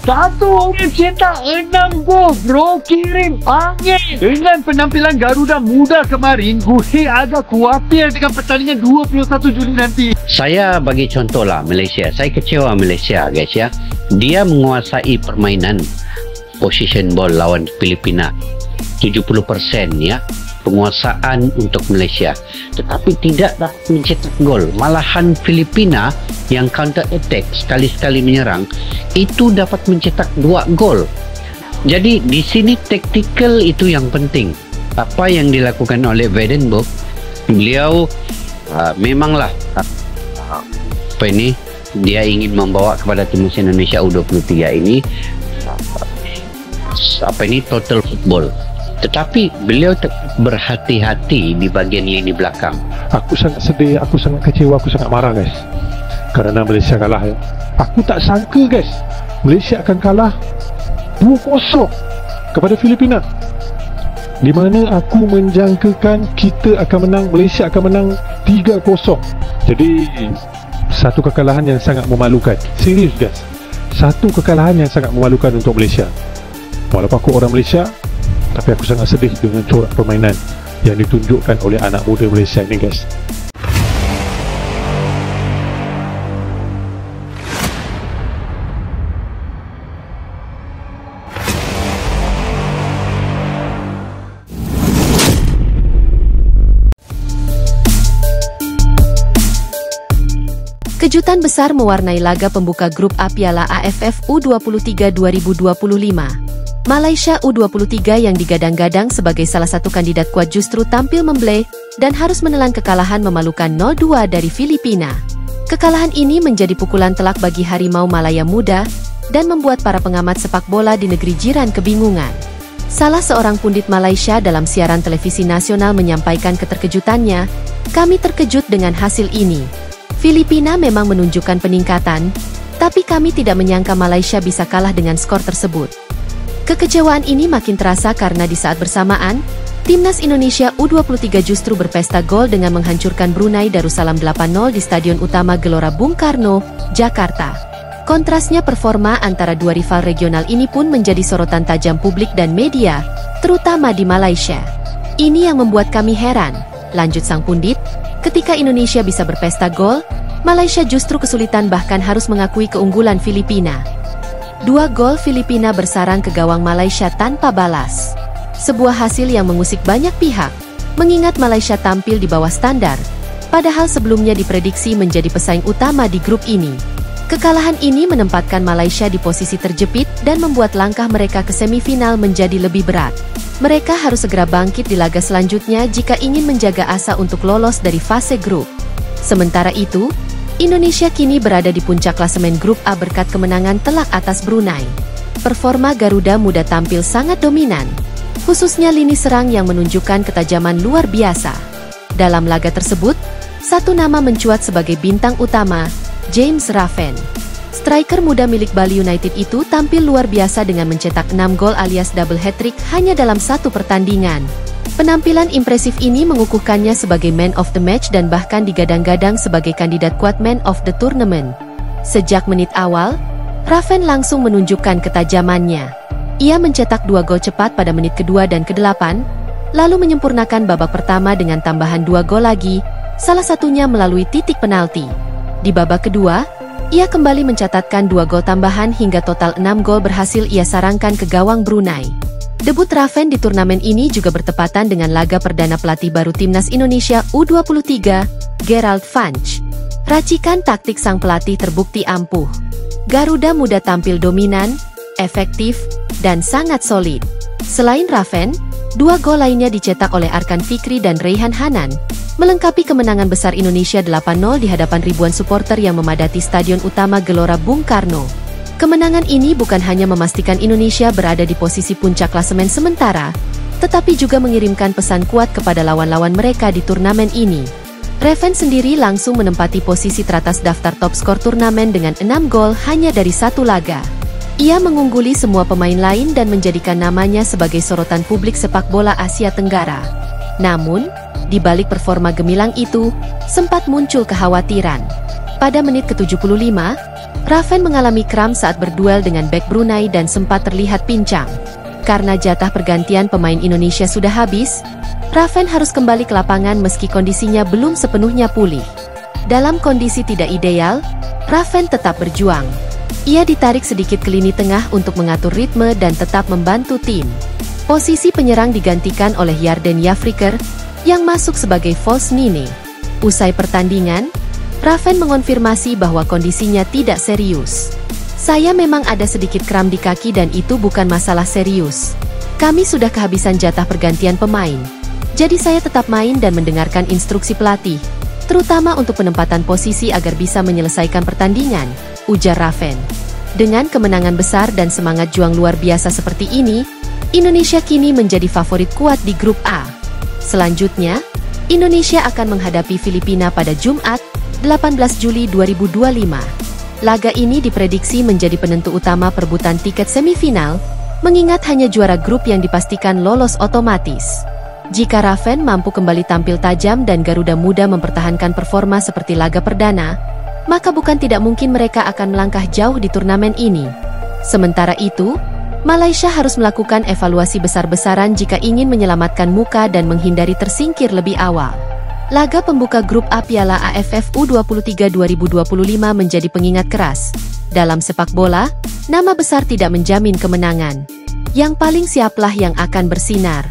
Satu orang cetak 6 gol, bro, kirim angin. Dengan penampilan Garuda Muda kemarin, gue agak khawatir dengan pertandingan 21 Juni nanti. Saya bagi contoh lah Malaysia. Saya kecewa Malaysia guys ya. Dia menguasai permainan position ball lawan Filipina 70% ya. Penguasaan untuk Malaysia, tetapi tidak dapat mencetak gol. Malahan Filipina yang counter attack sekali-sekali menyerang itu dapat mencetak 2 gol. Jadi di sini taktikal itu yang penting. Apa yang dilakukan oleh Weidenborg, beliau memanglah dia ingin membawa kepada timnas Indonesia U23 ini total football. Tetapi beliau berhati-hati di bagian lini belakang. Aku sangat sedih, aku sangat kecewa, aku sangat marah guys, kerana Malaysia kalah ya. Aku tak sangka guys, Malaysia akan kalah 2-0 kepada Filipina, di mana aku menjangkakan kita akan menang, Malaysia akan menang 3-0. Jadi satu kekalahan yang sangat memalukan. Serius guys, satu kekalahan yang sangat memalukan untuk Malaysia. Walaupun aku orang Malaysia, tapi aku sangat sedih dengan corak permainan yang ditunjukkan oleh anak muda Malaysia ini guys. Kejutan besar mewarnai laga pembuka grup A Piala AFF U23 2025. Malaysia U23 yang digadang-gadang sebagai salah satu kandidat kuat justru tampil membelai dan harus menelan kekalahan memalukan 0-2 dari Filipina. Kekalahan ini menjadi pukulan telak bagi Harimau Malaya Muda dan membuat para pengamat sepak bola di negeri jiran kebingungan. Salah seorang pundit Malaysia dalam siaran televisi nasional menyampaikan keterkejutannya, "Kami terkejut dengan hasil ini. Filipina memang menunjukkan peningkatan, tapi kami tidak menyangka Malaysia bisa kalah dengan skor tersebut." Kekecewaan ini makin terasa karena di saat bersamaan, Timnas Indonesia U23 justru berpesta gol dengan menghancurkan Brunei Darussalam 8-0 di Stadion Utama Gelora Bung Karno, Jakarta. Kontrasnya performa antara dua rival regional ini pun menjadi sorotan tajam publik dan media, terutama di Malaysia. "Ini yang membuat kami heran," lanjut sang pundit, "ketika Indonesia bisa berpesta gol, Malaysia justru kesulitan bahkan harus mengakui keunggulan Filipina." 2 gol Filipina bersarang ke gawang Malaysia tanpa balas. Sebuah hasil yang mengusik banyak pihak, mengingat Malaysia tampil di bawah standar, padahal sebelumnya diprediksi menjadi pesaing utama di grup ini. Kekalahan ini menempatkan Malaysia di posisi terjepit dan membuat langkah mereka ke semifinal menjadi lebih berat. Mereka harus segera bangkit di laga selanjutnya jika ingin menjaga asa untuk lolos dari fase grup. Sementara itu, Indonesia kini berada di puncak klasemen grup A berkat kemenangan telak atas Brunei. Performa Garuda Muda tampil sangat dominan, khususnya lini serang yang menunjukkan ketajaman luar biasa. Dalam laga tersebut, satu nama mencuat sebagai bintang utama, James Raven. Striker muda milik Bali United itu tampil luar biasa dengan mencetak 6 gol alias double hat-trick hanya dalam satu pertandingan. Penampilan impresif ini mengukuhkannya sebagai man of the match dan bahkan digadang-gadang sebagai kandidat kuat man of the tournament. Sejak menit awal, Raven langsung menunjukkan ketajamannya. Ia mencetak 2 gol cepat pada menit kedua dan ke-8, lalu menyempurnakan babak pertama dengan tambahan 2 gol lagi, salah satunya melalui titik penalti. Di babak kedua, ia kembali mencatatkan 2 gol tambahan hingga total 6 gol berhasil ia sarangkan ke gawang Brunei. Debut Raven di turnamen ini juga bertepatan dengan laga perdana pelatih baru Timnas Indonesia U23, Gerald Vanch. Racikan taktik sang pelatih terbukti ampuh. Garuda Muda tampil dominan, efektif, dan sangat solid. Selain Raven, 2 gol lainnya dicetak oleh Arkan Fikri dan Raihan Hanan, melengkapi kemenangan besar Indonesia 8-0 di hadapan ribuan supporter yang memadati Stadion Utama Gelora Bung Karno. Kemenangan ini bukan hanya memastikan Indonesia berada di posisi puncak klasemen sementara, tetapi juga mengirimkan pesan kuat kepada lawan-lawan mereka di turnamen ini. Raven sendiri langsung menempati posisi teratas daftar top skor turnamen dengan 6 gol hanya dari 1 laga. Ia mengungguli semua pemain lain dan menjadikan namanya sebagai sorotan publik sepak bola Asia Tenggara. Namun, di balik performa gemilang itu, sempat muncul kekhawatiran. Pada menit ke-75, Raven mengalami kram saat berduel dengan bek Brunei dan sempat terlihat pincang. Karena jatah pergantian pemain Indonesia sudah habis, Raven harus kembali ke lapangan meski kondisinya belum sepenuhnya pulih. Dalam kondisi tidak ideal, Raven tetap berjuang. Ia ditarik sedikit ke lini tengah untuk mengatur ritme dan tetap membantu tim. Posisi penyerang digantikan oleh Yarden Yafriker yang masuk sebagai false nine. Usai pertandingan, Raven mengonfirmasi bahwa kondisinya tidak serius. Saya memang ada sedikit kram di kaki dan itu bukan masalah serius. Kami sudah kehabisan jatah pergantian pemain. Jadi saya tetap main dan mendengarkan instruksi pelatih, terutama untuk penempatan posisi agar bisa menyelesaikan pertandingan, ujar Raven. Dengan kemenangan besar dan semangat juang luar biasa seperti ini, Indonesia kini menjadi favorit kuat di grup A. Selanjutnya, Indonesia akan menghadapi Filipina pada Jumat, 18 Juli 2025. Laga ini diprediksi menjadi penentu utama perebutan tiket semifinal, mengingat hanya juara grup yang dipastikan lolos otomatis. Jika Raven mampu kembali tampil tajam dan Garuda Muda mempertahankan performa seperti laga perdana, maka bukan tidak mungkin mereka akan melangkah jauh di turnamen ini. Sementara itu, Malaysia harus melakukan evaluasi besar-besaran jika ingin menyelamatkan muka dan menghindari tersingkir lebih awal. Laga pembuka grup A Piala AFF U23 2025 menjadi pengingat keras. Dalam sepak bola, nama besar tidak menjamin kemenangan. Yang paling siaplah yang akan bersinar.